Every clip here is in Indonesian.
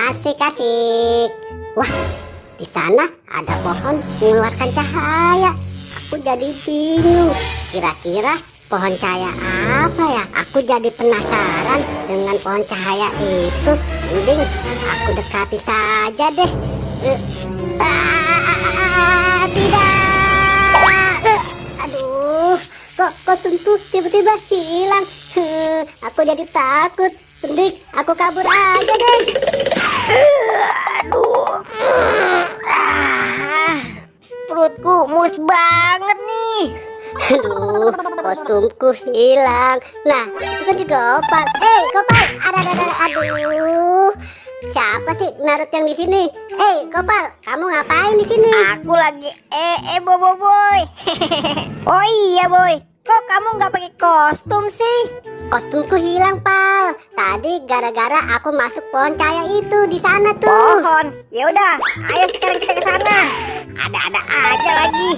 Asik asik. Wah, di sana ada pohon mengeluarkan cahaya. Aku jadi bingung. Kira-kira pohon cahaya apa ya? Aku jadi penasaran dengan pohon cahaya itu. Mending aku dekati saja deh. Tidak. Aduh, kok tentu tiba-tiba hilang. Aku jadi takut. Mending aku kabur aja deh. Aduh, perutku mulus banget nih. Aduh, kostumku hilang. Nah, itu kan si Gopal. Gopal, aduh. Siapa sih Narut yang di sini? Gopal, kamu ngapain di sini? Aku lagi boy. Oh iya boy, kok kamu nggak pakai kostum sih? Kostumku hilang, Pal. Tadi gara-gara aku masuk pohon cahaya itu di sana tuh. Pohon. Ya udah, ayo sekarang kita ke sana. Ada-ada aja lagi.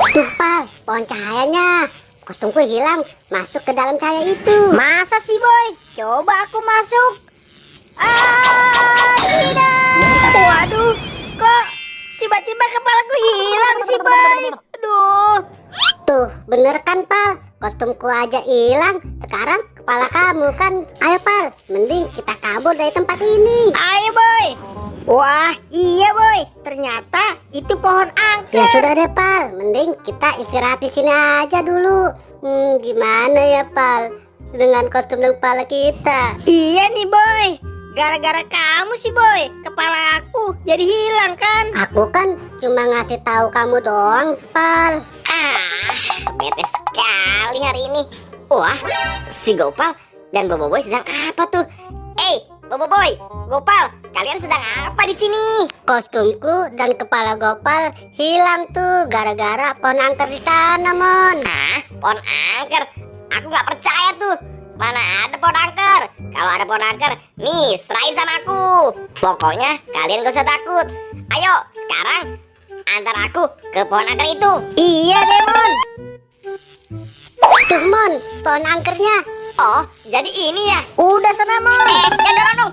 Tuh, Pal, pohon cahayanya. Kostumku hilang, masuk ke dalam cahaya itu. Masa sih boy? Coba aku masuk. Tidak. Waduh, kok tiba-tiba kepalaku hilang sih boy? Aduh. Tuh, bener kan, Pal? Kostumku aja hilang. Sekarang kepala kamu kan. Ayo, Pal, mending kita kabur dari tempat ini. Ayo boy. Wah, iya boy. Ternyata itu pohon angker. Ya sudah deh, Pal. Mending kita istirahat di sini aja dulu. Gimana ya, Pal? Dengan kostum dan kepala kita. Iya nih boy. Gara-gara kamu sih boy, kepala aku jadi hilang kan? Aku kan cuma ngasih tahu kamu doang, Pal. Bete sekali hari ini. Wah, si Gopal dan Boboiboy sedang apa tuh? Boboiboy, Gopal, kalian sedang apa di sini? Kostumku dan kepala Gopal hilang tuh gara-gara pohon angker di sana, Mon. Pohon angker? Aku nggak percaya tuh. Mana ada pohon angker? Kalau ada pohon angker, nih serahin sama aku. Pokoknya kalian gak usah takut. Ayo, sekarang antar aku ke pohon angker itu. Iya deh Mon. Tuh, Mon, pohon angkernya. Oh, jadi ini ya? Udah sana Mon. Jangan dorong dong.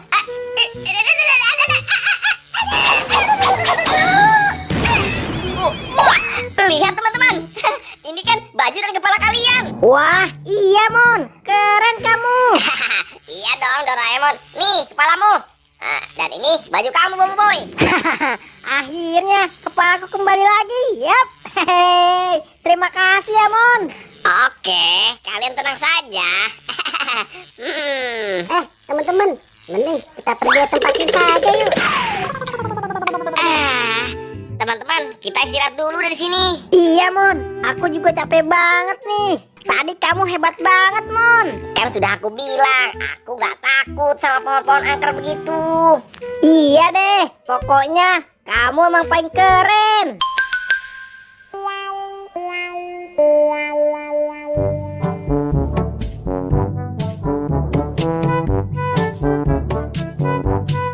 Lihat teman-teman. Ini kan baju dan kepala kalian. Wah, iya Mon. Keren kamu. Iya dong Doraemon. Nih kepalamu. Dan ini baju kamu Boboiboy. Akhirnya kepalaku kembali lagi. Yap. Hehehe. Terima kasih ya Mon. Oke, kalian tenang saja. Teman-teman, mending kita pergi ke tempat kita aja yuk. Teman-teman, kita istirahat dulu dari sini. Iya Mon, aku juga capek banget nih. Tadi kamu hebat banget Mon. Kan sudah aku bilang, aku gak takut sama pohon-pohon angker begitu. Iya deh, pokoknya kamu emang paling keren.